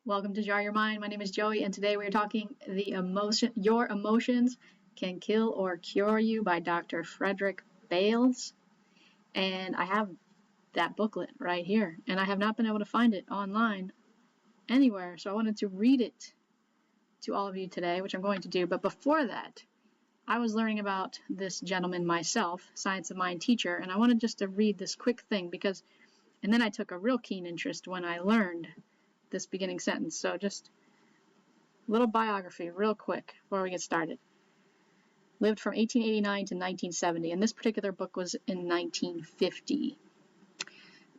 Welcome to Jar Your Mind. My name is Joey, and today we are talking Your Emotions Can Kill or Cure You by Dr. Frederick Bailes. And I have that booklet right here, and I have not been able to find it online anywhere, so I wanted to read it to all of you today, which I'm going to do. But before that, I was learning about this gentleman myself, Science of Mind teacher, and I wanted just to read this quick thing and then I took a real keen interest when I learned this beginning sentence. So just a little biography real quick before we get started. Lived from 1889 to 1970, and this particular book was in 1950.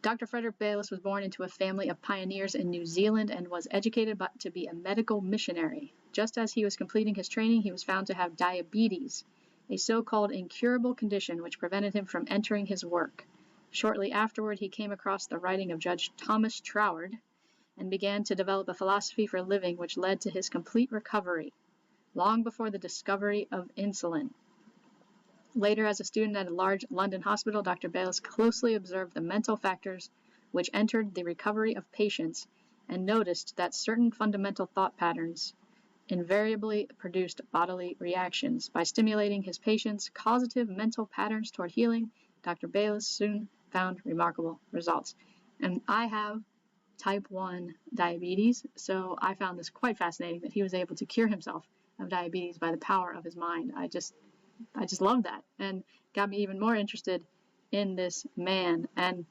Dr. Frederick Bailes was born into a family of pioneers in New Zealand and was educated to be a medical missionary. Just as he was completing his training, he was found to have diabetes, a so-called incurable condition which prevented him from entering his work. Shortly afterward, he came across the writing of Judge Thomas Troward and began to develop a philosophy for living which led to his complete recovery, long before the discovery of insulin. Later, as a student at a large London hospital, Dr. Bailes closely observed the mental factors which entered the recovery of patients and noticed that certain fundamental thought patterns invariably produced bodily reactions. By stimulating his patients' causative mental patterns toward healing, Dr. Bailes soon found remarkable results. And I have type 1 diabetes, so I found this quite fascinating that he was able to cure himself of diabetes by the power of his mind. I just love that, and got me even more interested in this man. And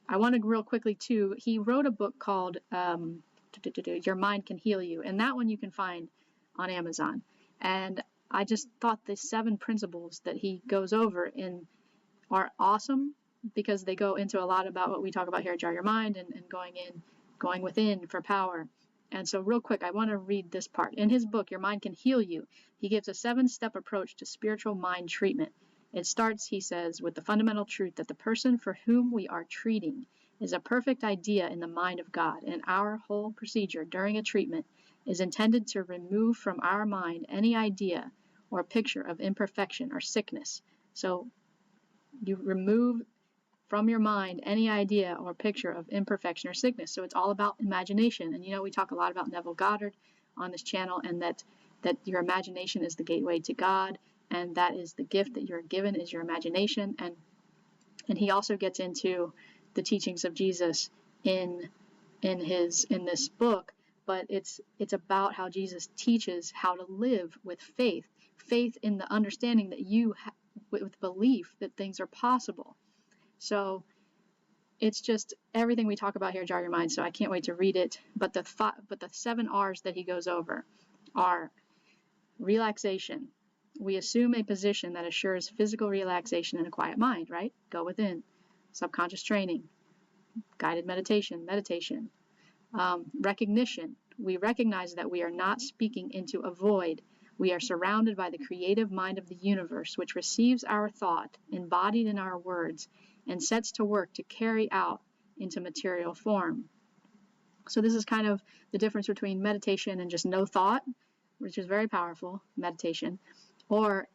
I want to real quickly too, he wrote a book called Your Mind Can Heal You, and that one you can find on Amazon. And I just thought the 7 principles that he goes over in are awesome, because they go into a lot about what we talk about here at Jar Your Mind and going within for power. And so real quick, I want to read this part. In his book, Your Mind Can Heal You, he gives a 7-step approach to spiritual mind treatment. It starts, he says, with the fundamental truth that the person for whom we are treating is a perfect idea in the mind of God, and our whole procedure during a treatment is intended to remove from our mind any idea or picture of imperfection or sickness. So you remove from your mind any idea or picture of imperfection or sickness. So it's all about imagination. And we talk a lot about Neville Goddard on this channel, and that your imagination is the gateway to God, and that is the gift that you're given, is your imagination. And he also gets into the teachings of Jesus in this book, but it's about how Jesus teaches how to live with faith in the understanding that with belief that things are possible. So it's just everything we talk about here, Jar Your Mind, so I can't wait to read it. But the 7 R's that he goes over are relaxation. We assume a position that assures physical relaxation and a quiet mind, right? Go within. Subconscious training. Guided meditation. Recognition. We recognize that we are not speaking into a void. We are surrounded by the creative mind of the universe, which receives our thought, embodied in our words, and sets to work to carry out into material form. So this is kind of the difference between meditation and just no thought, which is very powerful, meditation, or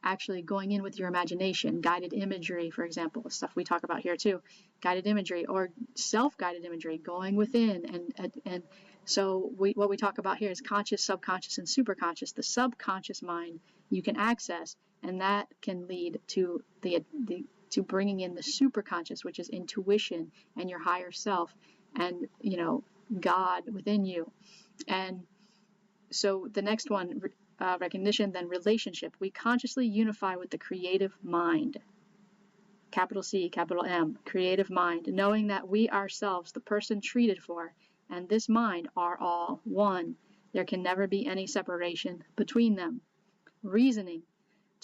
actually going in with your imagination, guided imagery, for example, stuff we talk about here too, guided imagery or self-guided imagery, going within. And so what we talk about here is conscious, subconscious, and superconscious. The subconscious mind you can access, and that can lead to to bringing in the superconscious, which is intuition and your higher self, and God within you. And so the next one, recognition, then relationship. We consciously unify with the creative mind, capital C, capital M, creative mind, knowing that we ourselves, the person treated for, and this mind are all one. There can never be any separation between them. Reasoning.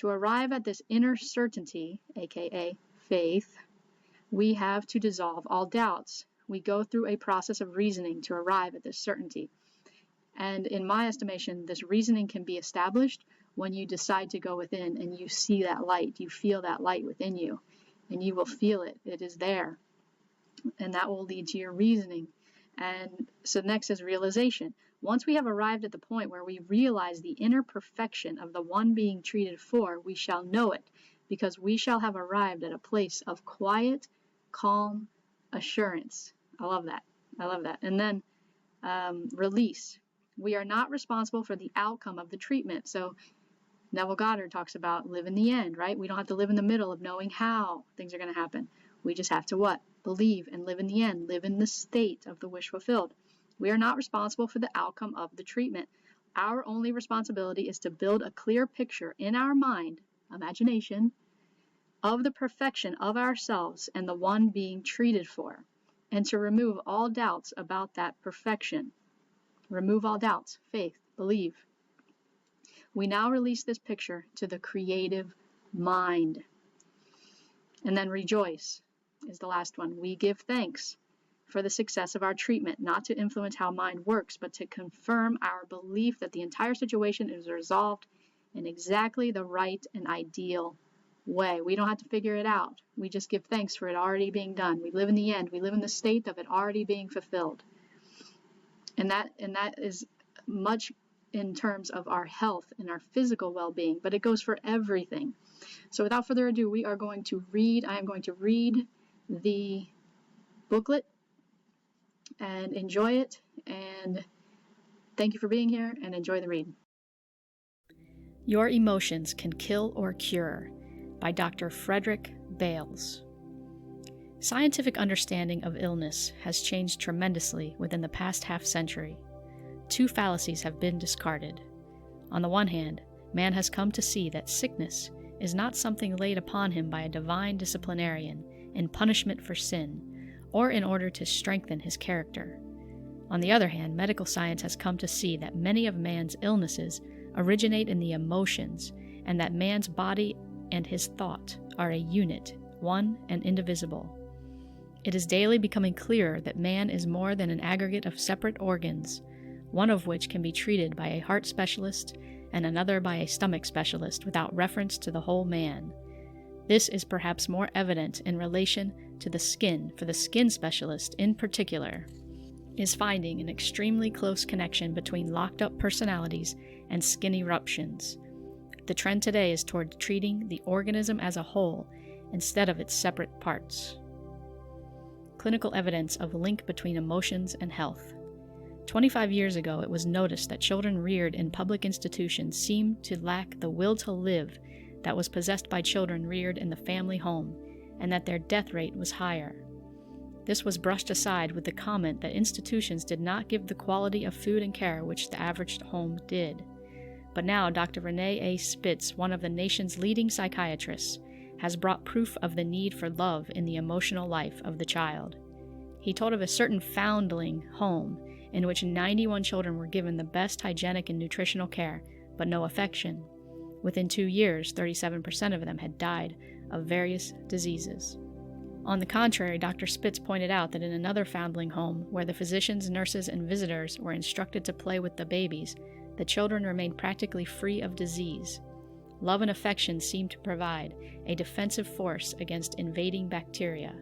To arrive at this inner certainty, aka faith, we have to dissolve all doubts. We go through a process of reasoning to arrive at this certainty. And in my estimation, this reasoning can be established when you decide to go within and you see that light, you feel that light within you, and you will feel it. It is there. And that will lead to your reasoning. And so next is realization. Once we have arrived at the point where we realize the inner perfection of the one being treated for, we shall know it, because we shall have arrived at a place of quiet, calm assurance. I love that. And then release. We are not responsible for the outcome of the treatment. So Neville Goddard talks about live in the end, right? We don't have to live in the middle of knowing how things are going to happen. We just have to what? Believe and live in the end, live in the state of the wish fulfilled. We are not responsible for the outcome of the treatment. Our only responsibility is to build a clear picture in our mind, imagination, of the perfection of ourselves and the one being treated for, and to remove all doubts about that perfection. Remove all doubts, faith, believe. We now release this picture to the creative mind. And then rejoice is the last one. We give thanks for the success of our treatment, not to influence how mind works, but to confirm our belief that the entire situation is resolved in exactly the right and ideal way. We don't have to figure it out. We just give thanks for it already being done. We live in the end. We live in the state of it already being fulfilled. And that is much in terms of our health and our physical well-being, but it goes for everything. So without further ado, I am going to read the booklet and enjoy it. And thank you for being here, and enjoy the read. Your Emotions Can Kill or Cure by Dr. Frederick Bailes. Scientific understanding of illness has changed tremendously within the past half-century. Two fallacies have been discarded. On the one hand, man has come to see that sickness is not something laid upon him by a divine disciplinarian in punishment for sin, or in order to strengthen his character. On the other hand, medical science has come to see that many of man's illnesses originate in the emotions, and that man's body and his thought are a unit, one and indivisible. It is daily becoming clearer that man is more than an aggregate of separate organs, one of which can be treated by a heart specialist and another by a stomach specialist without reference to the whole man. This is perhaps more evident in relation to the skin, for the skin specialist in particular is finding an extremely close connection between locked-up personalities and skin eruptions. The trend today is toward treating the organism as a whole instead of its separate parts. Clinical evidence of link between emotions and health. 25 years ago, it was noticed that children reared in public institutions seemed to lack the will to live that was possessed by children reared in the family home, and that their death rate was higher. This was brushed aside with the comment that institutions did not give the quality of food and care which the average home did. But now Dr. Renee A. Spitz, one of the nation's leading psychiatrists, has brought proof of the need for love in the emotional life of the child. He told of a certain foundling home in which 91 children were given the best hygienic and nutritional care, but no affection. Within 2 years, 37% of them had died of various diseases. On the contrary, Dr. Spitz pointed out that in another foundling home, where the physicians, nurses, and visitors were instructed to play with the babies, the children remained practically free of disease. Love and affection seemed to provide a defensive force against invading bacteria.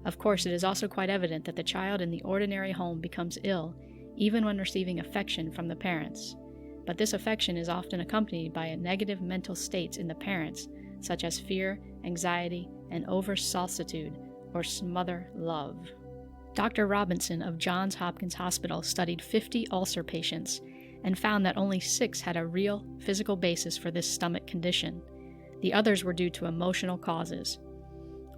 Of course, it is also quite evident that the child in the ordinary home becomes ill, even when receiving affection from the parents. But this affection is often accompanied by a negative mental states in the parents, such as fear, anxiety, and over-solicitude or smother love. Dr. Robinson of Johns Hopkins Hospital studied 50 ulcer patients and found that only 6 had a real physical basis for this stomach condition. The others were due to emotional causes.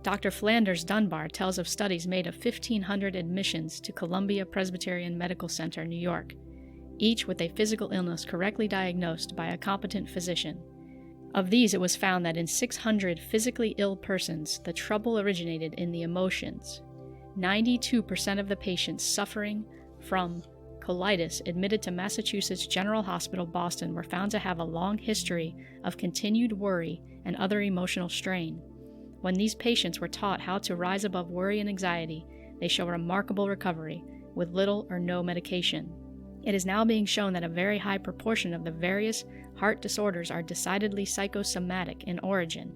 Dr. Flanders Dunbar tells of studies made of 1,500 admissions to Columbia Presbyterian Medical Center, New York, each with a physical illness correctly diagnosed by a competent physician. Of these, it was found that in 600 physically ill persons, the trouble originated in the emotions. 92% of the patients suffering from colitis admitted to Massachusetts General Hospital, Boston, were found to have a long history of continued worry and other emotional strain. When these patients were taught how to rise above worry and anxiety, they show remarkable recovery with little or no medication. It is now being shown that a very high proportion of the various heart disorders are decidedly psychosomatic in origin.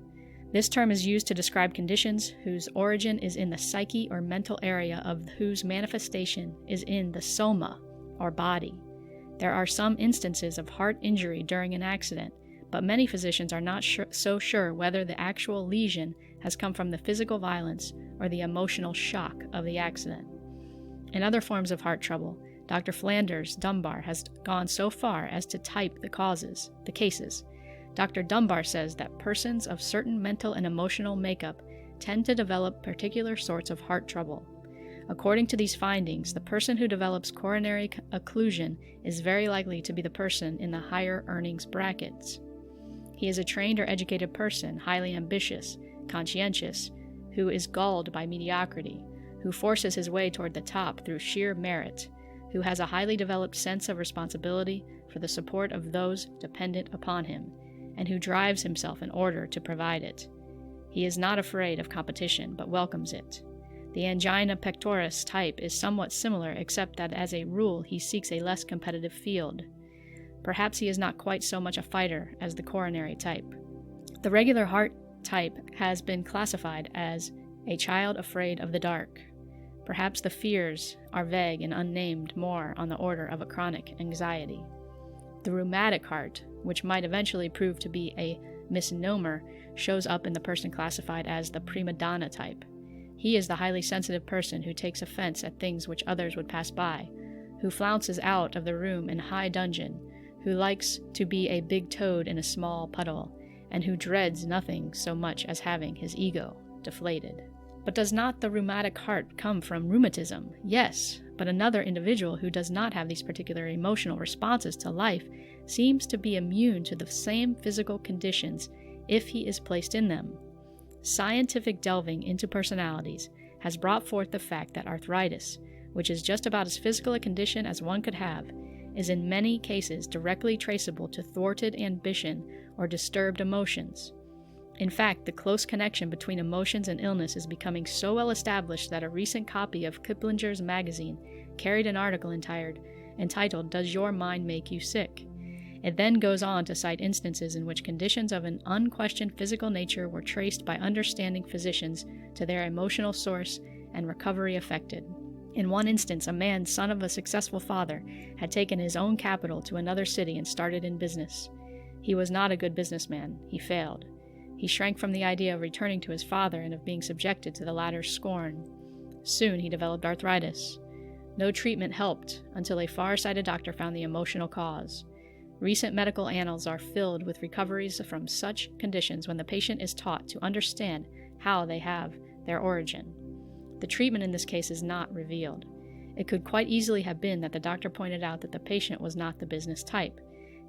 This term is used to describe conditions whose origin is in the psyche or mental area of whose manifestation is in the soma, or body. There are some instances of heart injury during an accident, but many physicians are not so sure whether the actual lesion has come from the physical violence or the emotional shock of the accident. In other forms of heart trouble, Dr. Flanders Dunbar has gone so far as to type the cases. Dr. Dunbar says that persons of certain mental and emotional makeup tend to develop particular sorts of heart trouble. According to these findings, the person who develops coronary occlusion is very likely to be the person in the higher earnings brackets. He is a trained or educated person, highly ambitious, conscientious, who is galled by mediocrity, who forces his way toward the top through sheer merit, who has a highly developed sense of responsibility for the support of those dependent upon him, and who drives himself in order to provide it. He is not afraid of competition, but welcomes it. The angina pectoris type is somewhat similar, except that as a rule he seeks a less competitive field. Perhaps he is not quite so much a fighter as the coronary type. The regular heart type has been classified as a child afraid of the dark. Perhaps the fears are vague and unnamed, more on the order of a chronic anxiety. The rheumatic heart, which might eventually prove to be a misnomer, shows up in the person classified as the prima donna type. He is the highly sensitive person who takes offense at things which others would pass by, who flounces out of the room in high dudgeon, who likes to be a big toad in a small puddle, and who dreads nothing so much as having his ego deflated. But does not the rheumatic heart come from rheumatism? Yes, but another individual who does not have these particular emotional responses to life seems to be immune to the same physical conditions if he is placed in them. Scientific delving into personalities has brought forth the fact that arthritis, which is just about as physical a condition as one could have, is in many cases directly traceable to thwarted ambition or disturbed emotions. In fact, the close connection between emotions and illness is becoming so well established that a recent copy of Kiplinger's magazine carried an article entitled "Does Your Mind Make You Sick?" It then goes on to cite instances in which conditions of an unquestioned physical nature were traced by understanding physicians to their emotional source and recovery effected. In one instance, a man, son of a successful father, had taken his own capital to another city and started in business. He was not a good businessman. He failed. He shrank from the idea of returning to his father and of being subjected to the latter's scorn. Soon he developed arthritis. No treatment helped until a far-sighted doctor found the emotional cause. Recent medical annals are filled with recoveries from such conditions when the patient is taught to understand how they have their origin. The treatment in this case is not revealed. It could quite easily have been that the doctor pointed out that the patient was not the business type.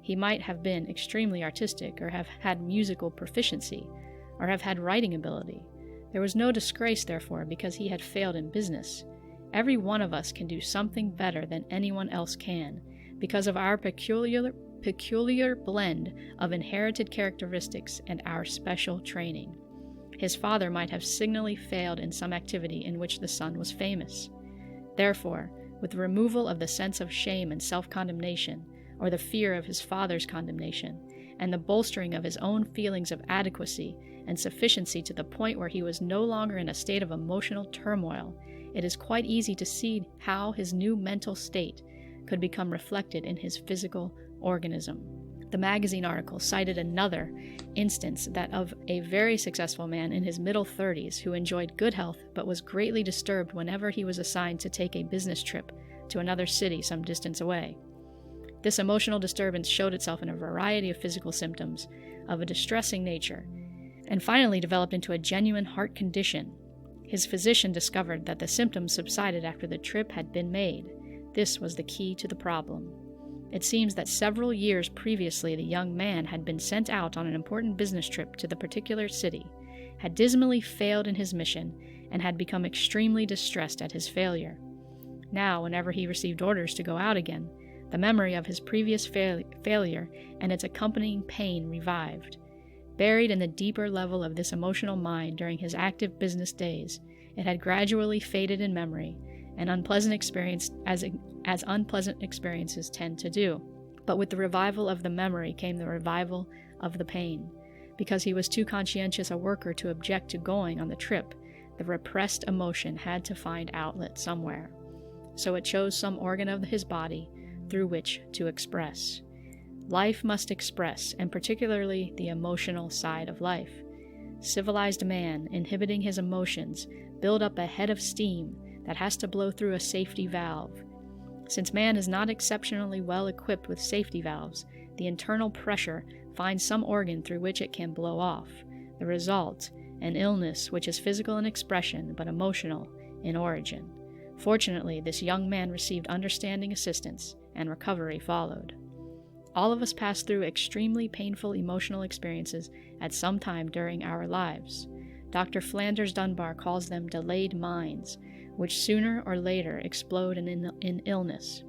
He might have been extremely artistic, or have had musical proficiency, or have had writing ability. There was no disgrace, therefore, because he had failed in business. Every one of us can do something better than anyone else can, because of our peculiar blend of inherited characteristics and our special training. His father might have signally failed in some activity in which the son was famous. Therefore, with the removal of the sense of shame and self-condemnation, or the fear of his father's condemnation, and the bolstering of his own feelings of adequacy and sufficiency to the point where he was no longer in a state of emotional turmoil, it is quite easy to see how his new mental state could become reflected in his physical organism. The magazine article cited another instance, that of a very successful man in his middle 30s who enjoyed good health but was greatly disturbed whenever he was assigned to take a business trip to another city some distance away. This emotional disturbance showed itself in a variety of physical symptoms of a distressing nature, and finally developed into a genuine heart condition. His physician discovered that the symptoms subsided after the trip had been made. This was the key to the problem. It seems that several years previously the young man had been sent out on an important business trip to the particular city, had dismally failed in his mission, and had become extremely distressed at his failure. Now, whenever he received orders to go out again, the memory of his previous failure and its accompanying pain revived. Buried in the deeper level of this emotional mind during his active business days, it had gradually faded in memory, an unpleasant experience as unpleasant experiences tend to do. But with the revival of the memory came the revival of the pain. Because he was too conscientious a worker to object to going on the trip, the repressed emotion had to find outlet somewhere. So it chose some organ of his body through which to express. Life must express, and particularly the emotional side of life. Civilized man, inhibiting his emotions, build up a head of steam that has to blow through a safety valve. Since man is not exceptionally well equipped with safety valves, the internal pressure finds some organ through which it can blow off. The result, an illness which is physical in expression but emotional in origin. Fortunately, this young man received understanding assistance, and recovery followed. All of us pass through extremely painful emotional experiences at some time during our lives. Dr. Flanders Dunbar calls them delayed minds, which sooner or later explode in illness.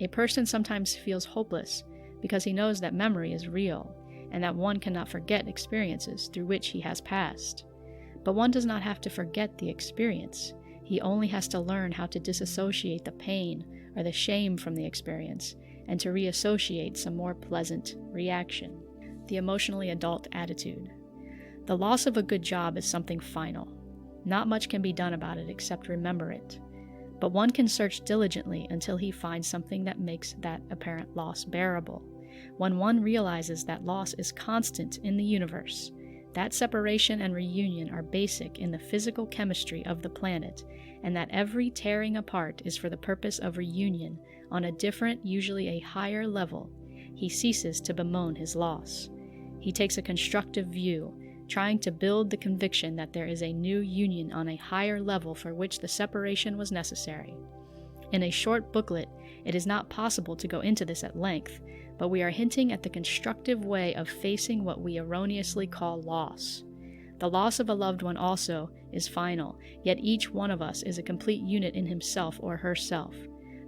A person sometimes feels hopeless because he knows that memory is real and that one cannot forget experiences through which he has passed. But one does not have to forget the experience. He only has to learn how to disassociate the pain or the shame from the experience and to reassociate some more pleasant reaction. The emotionally adult attitude. The loss of a good job is something final. Not much can be done about it except remember it. But one can search diligently until he finds something that makes that apparent loss bearable. When one realizes that loss is constant in the universe, that separation and reunion are basic in the physical chemistry of the planet, and that every tearing apart is for the purpose of reunion on a different, usually a higher level, he ceases to bemoan his loss. He takes a constructive view, trying to build the conviction that there is a new union on a higher level for which the separation was necessary. In a short booklet, it is not possible to go into this at length, but we are hinting at the constructive way of facing what we erroneously call loss. The loss of a loved one also is final, yet each one of us is a complete unit in himself or herself.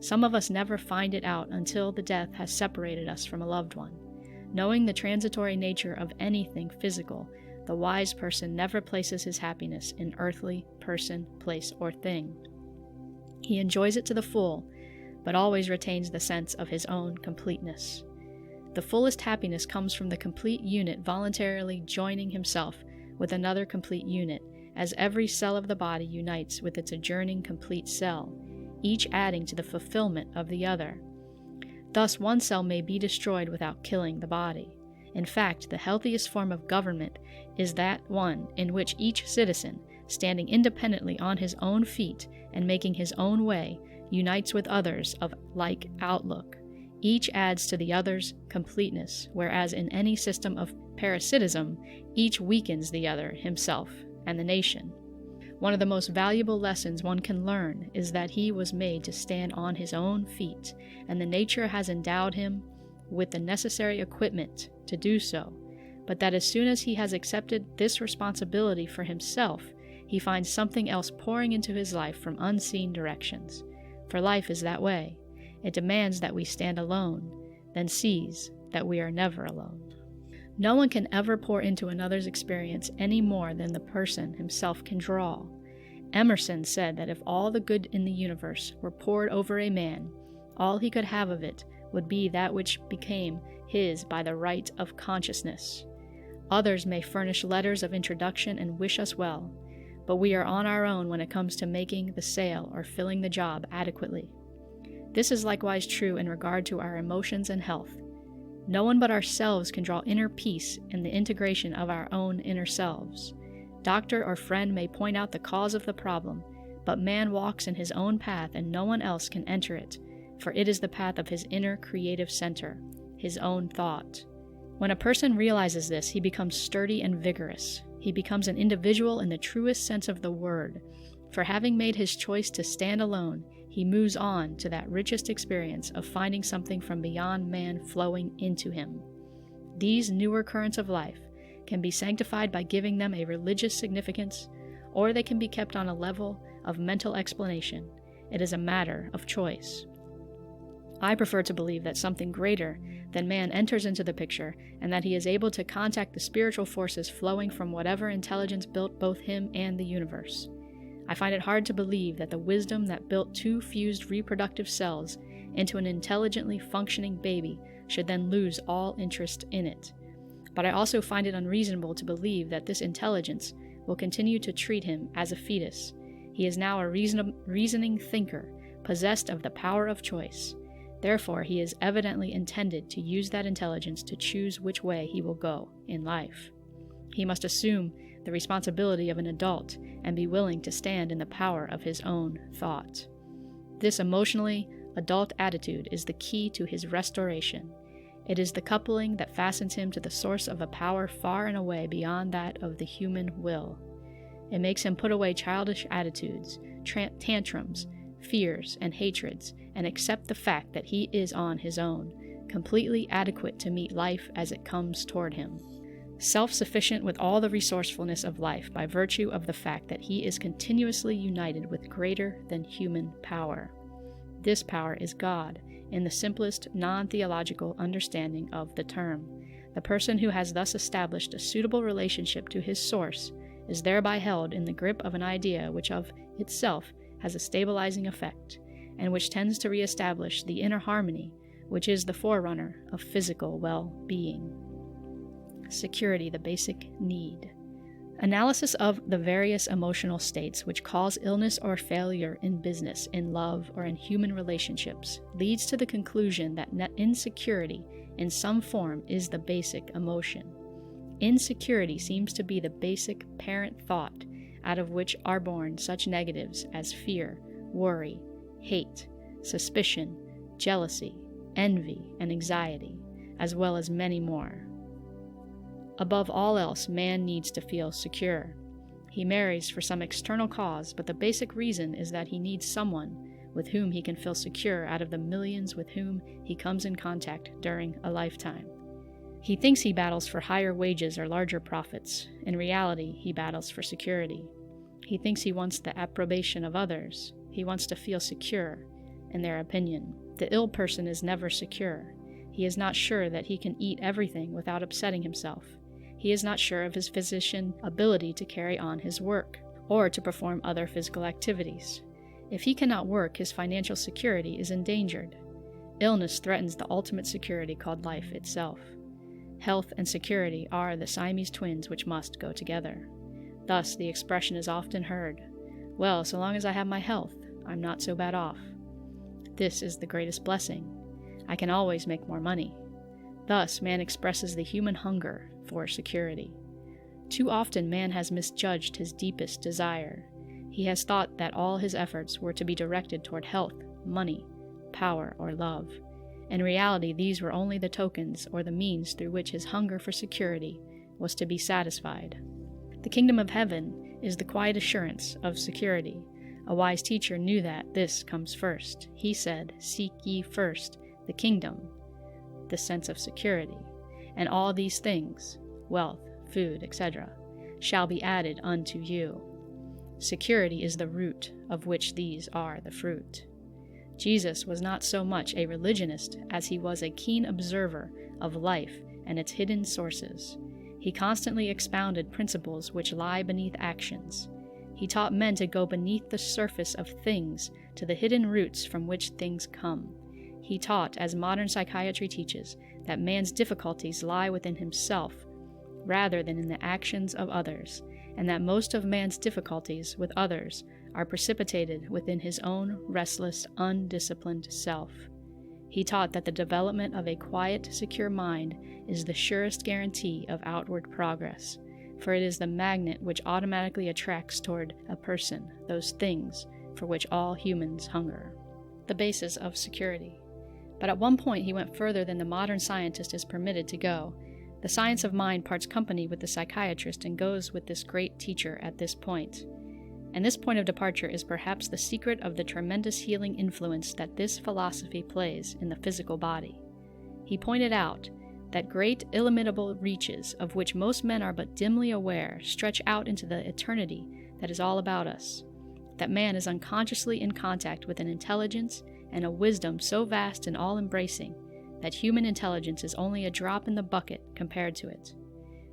Some of us never find it out until the death has separated us from a loved one. Knowing the transitory nature of anything physical, the wise person never places his happiness in earthly person, place, or thing. He enjoys it to the full, but always retains the sense of his own completeness. The fullest happiness comes from the complete unit voluntarily joining himself with another complete unit, as every cell of the body unites with its adjoining complete cell, each adding to the fulfillment of the other. Thus, one cell may be destroyed without killing the body. In fact, the healthiest form of government is that one in which each citizen, standing independently on his own feet and making his own way, unites with others of like outlook. Each adds to the other's completeness, whereas in any system of parasitism, each weakens the other, himself, and the nation. One of the most valuable lessons one can learn is that he was made to stand on his own feet, and the nature has endowed him with the necessary equipment to do so, but that as soon as he has accepted this responsibility for himself, he finds something else pouring into his life from unseen directions. For life is that way. It demands that we stand alone, then sees that we are never alone. No one can ever pour into another's experience any more than the person himself can draw. Emerson said that if all the good in the universe were poured over a man, all he could have of it would be that which became his by the right of consciousness. Others may furnish letters of introduction and wish us well, but we are on our own when it comes to making the sale or filling the job adequately. This is likewise true in regard to our emotions and health. No one but ourselves can draw inner peace in the integration of our own inner selves. Doctor or friend may point out the cause of the problem, but man walks in his own path and no one else can enter it, for it is the path of his inner creative center, his own thought. When a person realizes this, he becomes sturdy and vigorous. He becomes an individual in the truest sense of the word, for having made his choice to stand alone, he moves on to that richest experience of finding something from beyond man flowing into him. These newer currents of life can be sanctified by giving them a religious significance, or they can be kept on a level of mental explanation. It is a matter of choice. I prefer to believe that something greater than man enters into the picture, and that he is able to contact the spiritual forces flowing from whatever intelligence built both him and the universe. I find it hard to believe that the wisdom that built two fused reproductive cells into an intelligently functioning baby should then lose all interest in it. But I also find it unreasonable to believe that this intelligence will continue to treat him as a fetus. He is now a reasoning thinker, possessed of the power of choice. Therefore, he is evidently intended to use that intelligence to choose which way he will go in life. He must assume the responsibility of an adult and be willing to stand in the power of his own thought. This emotionally adult attitude is the key to his restoration. It is the coupling that fastens him to the source of a power far and away beyond that of the human will. It makes him put away childish attitudes, tantrums, fears, and hatreds, and accept the fact that he is on his own, completely adequate to meet life as it comes toward him. Self-sufficient with all the resourcefulness of life by virtue of the fact that he is continuously united with greater than human power. This power is God, in the simplest non-theological understanding of the term. The person who has thus established a suitable relationship to his source is thereby held in the grip of an idea which of itself has a stabilizing effect, and which tends to reestablish the inner harmony, which is the forerunner of physical well-being. Security, the basic need. Analysis of the various emotional states which cause illness or failure in business, in love, or in human relationships leads to the conclusion that insecurity in some form is the basic emotion. Insecurity seems to be the basic parent thought out of which are born such negatives as fear, worry, hate, suspicion, jealousy, envy, and anxiety, as well as many more. Above all else, man needs to feel secure. He marries for some external cause, but the basic reason is that he needs someone with whom he can feel secure out of the millions with whom he comes in contact during a lifetime. He thinks he battles for higher wages or larger profits. In reality, he battles for security. He thinks he wants the approbation of others. He wants to feel secure in their opinion. The ill person is never secure. He is not sure that he can eat everything without upsetting himself. He is not sure of his physician's ability to carry on his work, or to perform other physical activities. If he cannot work, his financial security is endangered. Illness threatens the ultimate security called life itself. Health and security are the Siamese twins which must go together. Thus, the expression is often heard, "Well, so long as I have my health, I'm not so bad off." This is the greatest blessing. I can always make more money. Thus, man expresses the human hunger for security. Too often, man has misjudged his deepest desire. He has thought that all his efforts were to be directed toward health, money, power, or love. In reality, these were only the tokens or the means through which his hunger for security was to be satisfied. The kingdom of heaven is the quiet assurance of security. A wise teacher knew that this comes first. He said, "Seek ye first the kingdom," the sense of security, "and all these things, wealth, food, etc., shall be added unto you." Security is the root of which these are the fruit. Jesus was not so much a religionist as he was a keen observer of life and its hidden sources. He constantly expounded principles which lie beneath actions. He taught men to go beneath the surface of things to the hidden roots from which things come. He taught, as modern psychiatry teaches, that man's difficulties lie within himself rather than in the actions of others, and that most of man's difficulties with others are precipitated within his own restless, undisciplined self. He taught that the development of a quiet, secure mind is the surest guarantee of outward progress, for it is the magnet which automatically attracts toward a person those things for which all humans hunger. The basis of security. But at one point he went further than the modern scientist is permitted to go. The science of mind parts company with the psychiatrist and goes with this great teacher at this point. And this point of departure is perhaps the secret of the tremendous healing influence that this philosophy plays in the physical body. He pointed out that great illimitable reaches, of which most men are but dimly aware, stretch out into the eternity that is all about us, that man is unconsciously in contact with an intelligence and a wisdom so vast and all-embracing that human intelligence is only a drop in the bucket compared to it.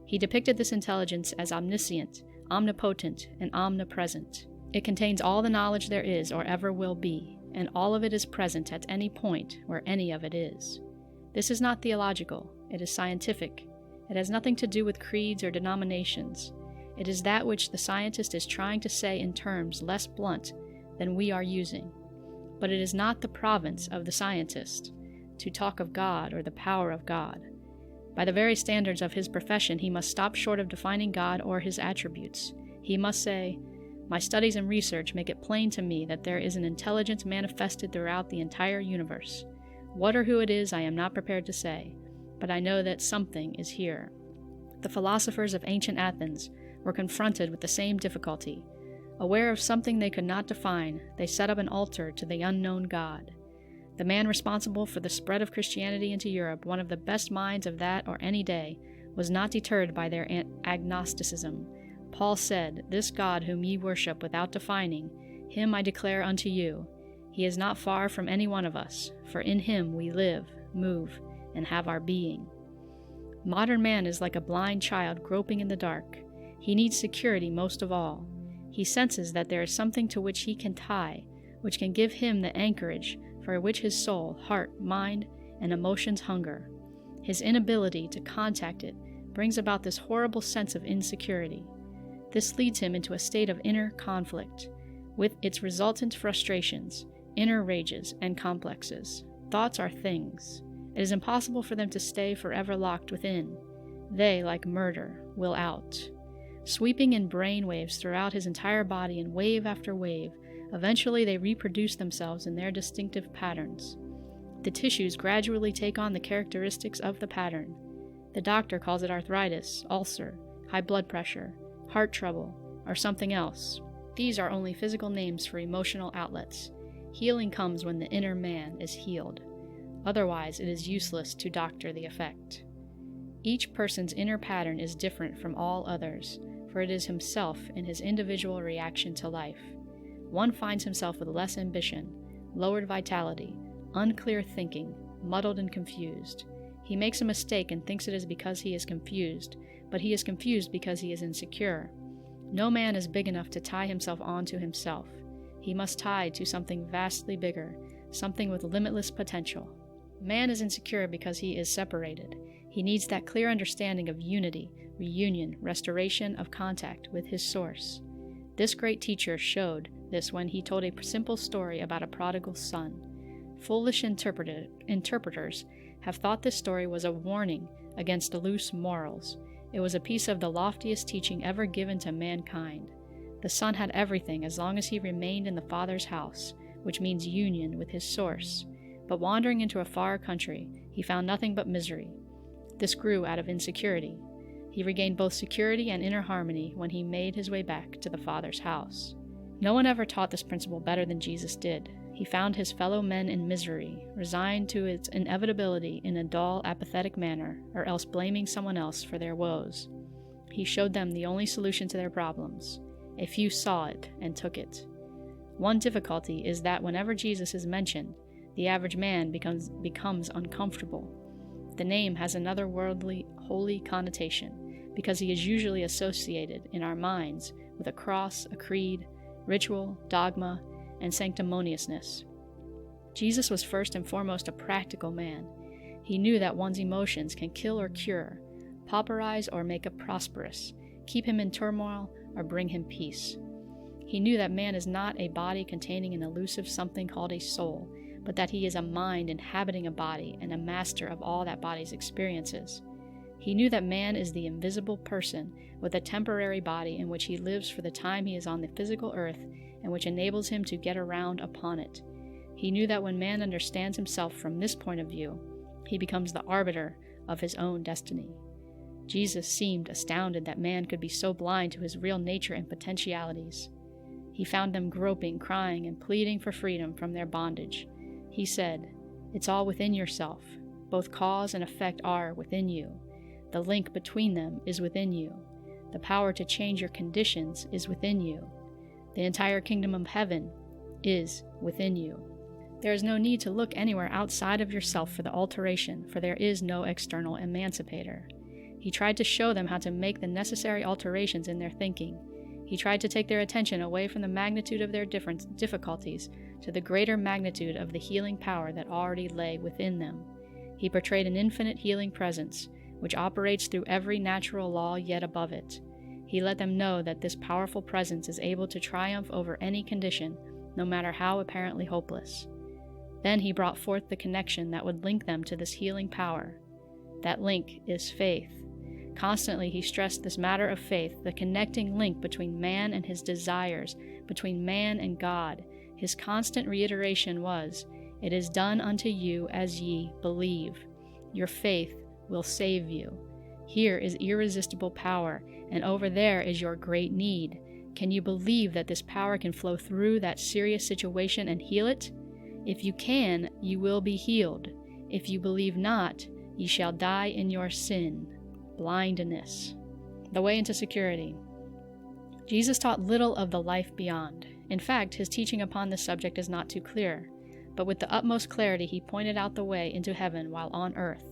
He depicted this intelligence as omniscient, omnipotent, and omnipresent. It contains all the knowledge there is or ever will be, and all of it is present at any point where any of it is. This is not theological, it is scientific. It has nothing to do with creeds or denominations. It is that which the scientist is trying to say in terms less blunt than we are using. But it is not the province of the scientist to talk of God or the power of God. By the very standards of his profession, he must stop short of defining God or his attributes. He must say, My studies and research make it plain to me that there is an intelligence manifested throughout the entire universe. What or who it is, I am not prepared to say, but I know that something is here. The philosophers of ancient Athens were confronted with the same difficulty. Aware of something they could not define, they set up an altar to the unknown God. The man responsible for the spread of Christianity into Europe, one of the best minds of that or any day, was not deterred by their agnosticism. Paul said, "This God whom ye worship without defining, him I declare unto you. He is not far from any one of us, for in him we live, move, and have our being." Modern man is like a blind child groping in the dark. He needs security most of all. He senses that there is something to which he can tie, which can give him the anchorage for which his soul, heart, mind, and emotions hunger. His inability to contact it brings about this horrible sense of insecurity. This leads him into a state of inner conflict, with its resultant frustrations, inner rages, and complexes. Thoughts are things. It is impossible for them to stay forever locked within. They, like murder, will out. Sweeping in brain waves throughout his entire body in wave after wave, eventually they reproduce themselves in their distinctive patterns. The tissues gradually take on the characteristics of the pattern. The doctor calls it arthritis, ulcer, high blood pressure, heart trouble, or something else. These are only physical names for emotional outlets. Healing comes when the inner man is healed. Otherwise, it is useless to doctor the effect. Each person's inner pattern is different from all others, for it is himself in his individual reaction to life. One finds himself with less ambition, lowered vitality, unclear thinking, muddled and confused. He makes a mistake and thinks it is because he is confused, but he is confused because he is insecure. No man is big enough to tie himself onto himself. He must tie to something vastly bigger, something with limitless potential. Man is insecure because he is separated. He needs that clear understanding of unity, reunion, restoration of contact with his source. This great teacher showed this when he told a simple story about a prodigal son. Foolish interpreters have thought this story was a warning against loose morals. It was a piece of the loftiest teaching ever given to mankind. The son had everything as long as he remained in the Father's house, which means union with his source. But wandering into a far country, he found nothing but misery. This grew out of insecurity. He regained both security and inner harmony when he made his way back to the Father's house. No one ever taught this principle better than Jesus did. He found his fellow men in misery, resigned to its inevitability in a dull, apathetic manner, or else blaming someone else for their woes. He showed them the only solution to their problems. A few saw it and took it. One difficulty is that whenever Jesus is mentioned, the average man becomes uncomfortable. The name has another worldly, holy connotation, because he is usually associated in our minds with a cross, a creed, ritual, dogma, and sanctimoniousness. Jesus was first and foremost a practical man. He knew that one's emotions can kill or cure, pauperize or make him prosperous, keep him in turmoil or bring him peace. He knew that man is not a body containing an elusive something called a soul, but that he is a mind inhabiting a body and a master of all that body's experiences. He knew that man is the invisible person with a temporary body in which he lives for the time he is on the physical earth and which enables him to get around upon it. He knew that when man understands himself from this point of view, he becomes the arbiter of his own destiny. Jesus seemed astounded that man could be so blind to his real nature and potentialities. He found them groping, crying, and pleading for freedom from their bondage. He said, "It's all within yourself. Both cause and effect are within you. The link between them is within you. The power to change your conditions is within you. The entire kingdom of heaven is within you. There is no need to look anywhere outside of yourself for the alteration, for there is no external emancipator." He tried to show them how to make the necessary alterations in their thinking. He tried to take their attention away from the magnitude of their difficulties to the greater magnitude of the healing power that already lay within them. He portrayed an infinite healing presence, which operates through every natural law yet above it. He let them know that this powerful presence is able to triumph over any condition, no matter how apparently hopeless. Then he brought forth the connection that would link them to this healing power. That link is faith. Constantly, he stressed this matter of faith, the connecting link between man and his desires, between man and God. His constant reiteration was, "It is done unto you as ye believe. Your faith will save you. Here is irresistible power, and over there is your great need. Can you believe that this power can flow through that serious situation and heal it? If you can, you will be healed. If you believe not, ye shall die in your sin." Blindness. The way into security. Jesus taught little of the life beyond. In fact, his teaching upon this subject is not too clear. But with the utmost clarity, he pointed out the way into heaven while on earth.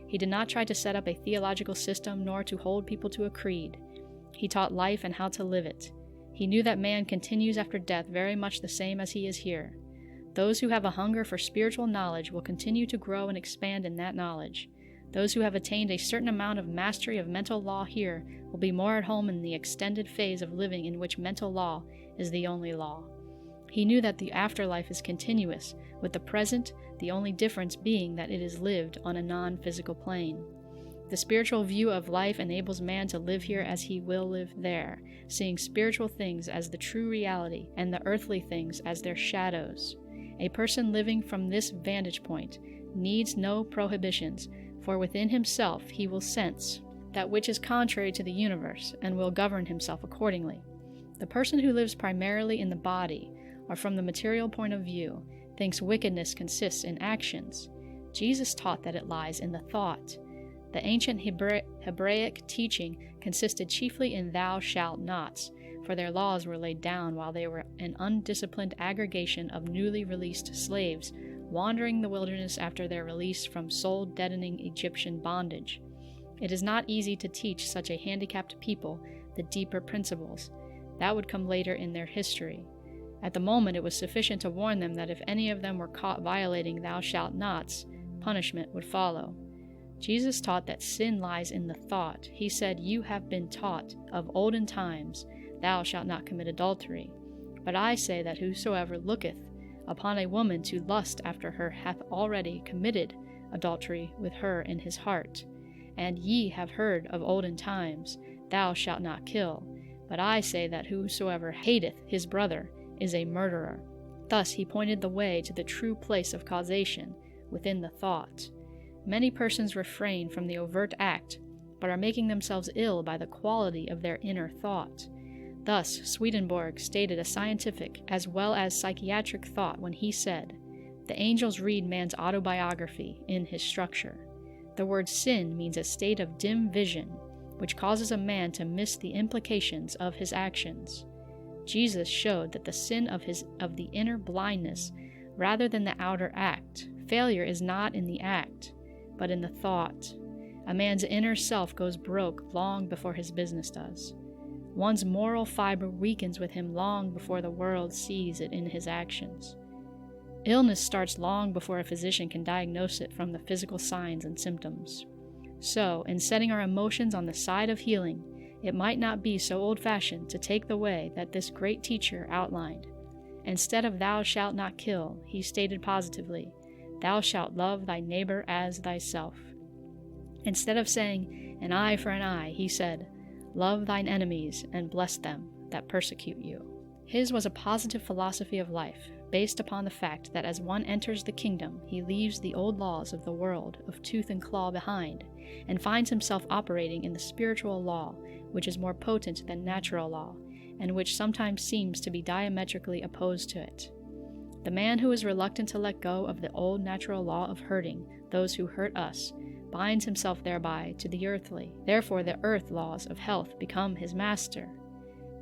He did not try to set up a theological system nor to hold people to a creed. He taught life and how to live it. He knew that man continues after death very much the same as he is here. Those who have a hunger for spiritual knowledge will continue to grow and expand in that knowledge. Those who have attained a certain amount of mastery of mental law here will be more at home in the extended phase of living in which mental law is the only law. He knew that the afterlife is continuous, with the present the only difference being that it is lived on a non-physical plane. The spiritual view of life enables man to live here as he will live there, seeing spiritual things as the true reality and the earthly things as their shadows. A person living from this vantage point needs no prohibitions, for within himself he will sense that which is contrary to the universe and will govern himself accordingly. The person who lives primarily in the body, or from the material point of view, thinks wickedness consists in actions. Jesus taught that it lies in the thought. The ancient Hebraic teaching consisted chiefly in thou shalt nots, for their laws were laid down while they were an undisciplined aggregation of newly released slaves wandering the wilderness after their release from soul-deadening Egyptian bondage. It is not easy to teach such a handicapped people the deeper principles. That would come later in their history. At the moment, it was sufficient to warn them that if any of them were caught violating thou shalt nots, punishment would follow. Jesus taught that sin lies in the thought. He said, "You have been taught of olden times, thou shalt not commit adultery. But I say that whosoever looketh upon a woman to lust after her hath already committed adultery with her in his heart. And ye have heard of olden times, thou shalt not kill. But I say that whosoever hateth his brother is a murderer." Thus he pointed the way to the true place of causation, within the thought. Many persons refrain from the overt act, but are making themselves ill by the quality of their inner thought. Thus, Swedenborg stated a scientific as well as psychiatric thought when he said, "The angels read man's autobiography in his structure." The word sin means a state of dim vision, which causes a man to miss the implications of his actions. Jesus showed that the sin of the inner blindness, rather than the outer act. Failure is not in the act, but in the thought. A man's inner self goes broke long before his business does. One's moral fiber weakens with him long before the world sees it in his actions. Illness starts long before a physician can diagnose it from the physical signs and symptoms. So, in setting our emotions on the side of healing, it might not be so old-fashioned to take the way that this great teacher outlined. Instead of "thou shalt not kill," he stated positively, "Thou shalt love thy neighbor as thyself." Instead of saying "an eye for an eye," he said, "Love thine enemies and bless them that persecute you." His was a positive philosophy of life, based upon the fact that as one enters the kingdom, he leaves the old laws of the world of tooth and claw behind, and finds himself operating in the spiritual law, which is more potent than natural law, and which sometimes seems to be diametrically opposed to it. The man who is reluctant to let go of the old natural law of hurting those who hurt us binds himself thereby to the earthly. Therefore the earth laws of health become his master.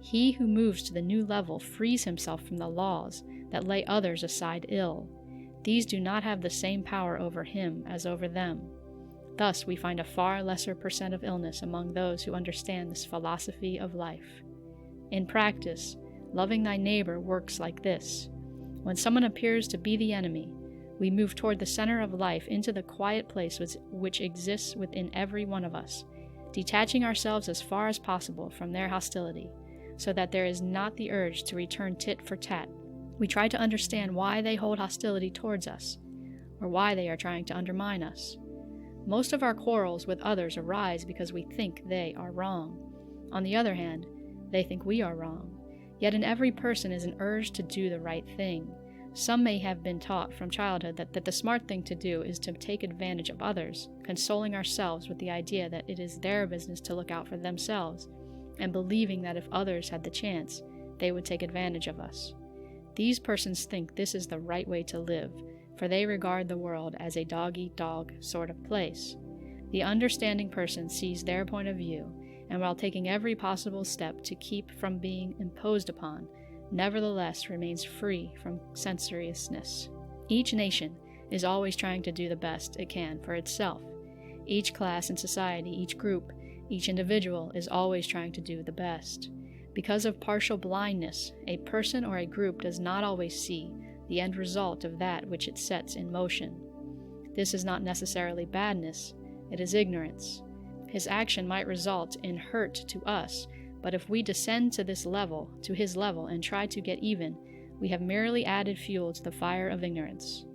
He who moves to the new level frees himself from the laws that lay others aside ill. These do not have the same power over him as over them. Thus we find a far lesser percent of illness among those who understand this philosophy of life. In practice, loving thy neighbor works like this. When someone appears to be the enemy, we move toward the center of life into the quiet place which exists within every one of us, detaching ourselves as far as possible from their hostility, so that there is not the urge to return tit for tat. We try to understand why they hold hostility towards us, or why they are trying to undermine us. Most of our quarrels with others arise because we think they are wrong. On the other hand, they think we are wrong. Yet in every person is an urge to do the right thing. Some may have been taught from childhood that the smart thing to do is to take advantage of others, consoling ourselves with the idea that it is their business to look out for themselves, and believing that if others had the chance, they would take advantage of us. These persons think this is the right way to live, for they regard the world as a dog-eat-dog sort of place. The understanding person sees their point of view, and while taking every possible step to keep from being imposed upon, nevertheless remains free from censoriousness. Each nation is always trying to do the best it can for itself. Each class in society, each group, each individual is always trying to do the best. Because of partial blindness, a person or a group does not always see the end result of that which it sets in motion. This is not necessarily badness, it is ignorance. His action might result in hurt to us, but if we descend to his level, and try to get even, we have merely added fuel to the fire of ignorance.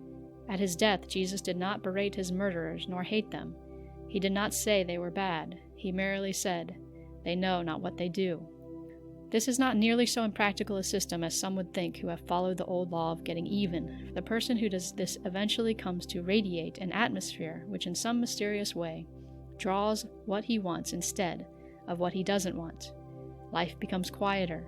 At his death, Jesus did not berate his murderers nor hate them. He did not say they were bad. He merely said, "They know not what they do." This is not nearly so impractical a system as some would think who have followed the old law of getting even. The person who does this eventually comes to radiate an atmosphere which in some mysterious way draws what he wants instead of what he doesn't want. Life becomes quieter.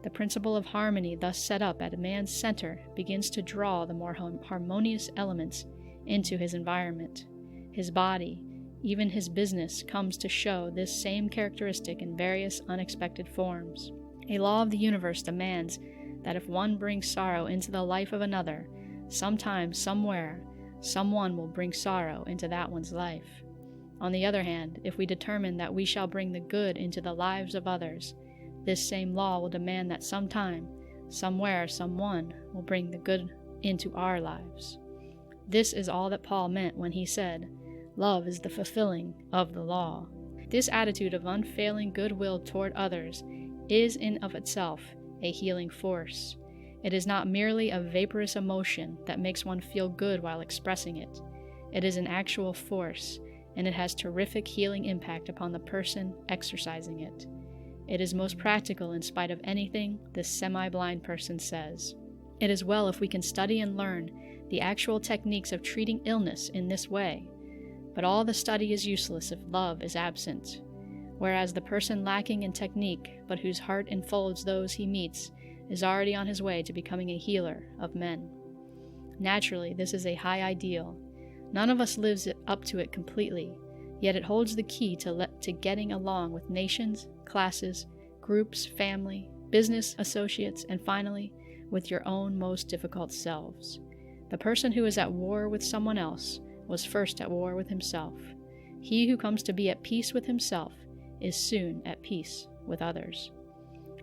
The principle of harmony thus set up at a man's center begins to draw the more harmonious elements into his environment. His body, even his business, comes to show this same characteristic in various unexpected forms. A law of the universe demands that if one brings sorrow into the life of another, sometime, somewhere, someone will bring sorrow into that one's life. On the other hand, if we determine that we shall bring the good into the lives of others, this same law will demand that sometime, somewhere, someone will bring the good into our lives. This is all that Paul meant when he said, "Love is the fulfilling of the law." This attitude of unfailing goodwill toward others is in of itself a healing force. It is not merely a vaporous emotion that makes one feel good while expressing it. It is an actual force, and it has terrific healing impact upon the person exercising it. It is most practical in spite of anything this semi-blind person says. It is well if we can study and learn the actual techniques of treating illness in this way, but all the study is useless if love is absent. Whereas the person lacking in technique, but whose heart enfolds those he meets, is already on his way to becoming a healer of men. Naturally, this is a high ideal. None of us lives up to it completely, yet it holds the key to getting along with nations, classes, groups, family, business associates, and finally, with your own most difficult selves. The person who is at war with someone else was first at war with himself. He who comes to be at peace with himself is soon at peace with others.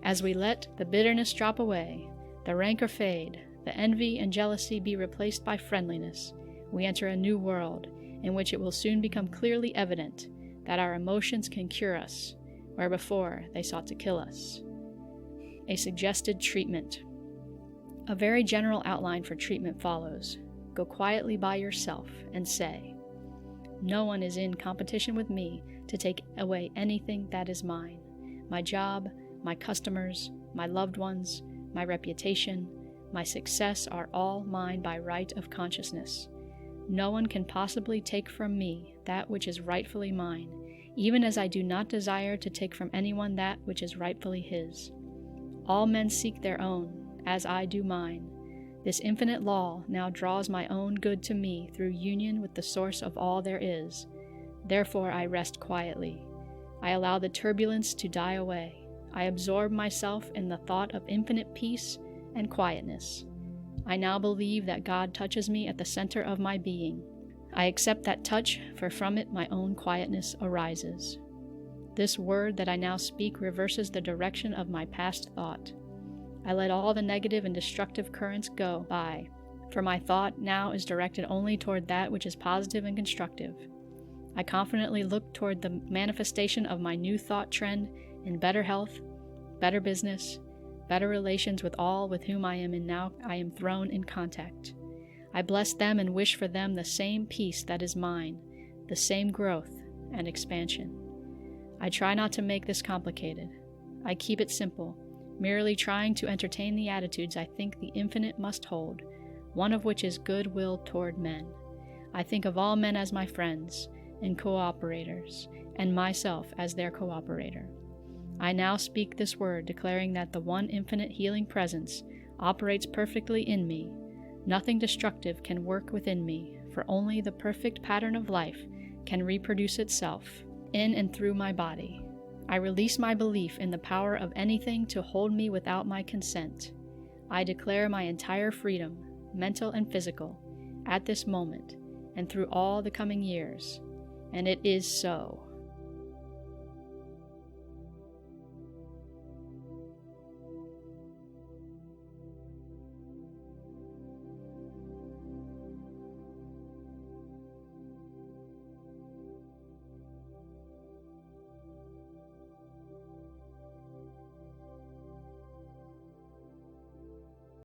As we let the bitterness drop away, the rancor fade, the envy and jealousy be replaced by friendliness, we enter a new world in which it will soon become clearly evident that our emotions can cure us, where before they sought to kill us. A suggested treatment. A very general outline for treatment follows. Go quietly by yourself and say, "No one is in competition with me to take away anything that is mine. My job, my customers, my loved ones, my reputation, my success are all mine by right of consciousness. No one can possibly take from me that which is rightfully mine, even as I do not desire to take from anyone that which is rightfully his. All men seek their own, as I do mine. This infinite law now draws my own good to me through union with the source of all there is. Therefore I rest quietly. I allow the turbulence to die away. I absorb myself in the thought of infinite peace and quietness. I now believe that God touches me at the center of my being. I accept that touch, for from it my own quietness arises. This word that I now speak reverses the direction of my past thought. I let all the negative and destructive currents go by, for my thought now is directed only toward that which is positive and constructive. I confidently look toward the manifestation of my new thought trend in better health, better business, better relations with all with whom I am thrown in contact. I bless them and wish for them the same peace that is mine, the same growth and expansion. I try not to make this complicated. I keep it simple, merely trying to entertain the attitudes I think the infinite must hold, one of which is goodwill toward men. I think of all men as my friends and cooperators, and myself as their cooperator. I now speak this word, declaring that the one infinite healing presence operates perfectly in me. Nothing destructive can work within me, for only the perfect pattern of life can reproduce itself in and through my body. I release my belief in the power of anything to hold me without my consent. I declare my entire freedom, mental and physical, at this moment and through all the coming years, and it is so.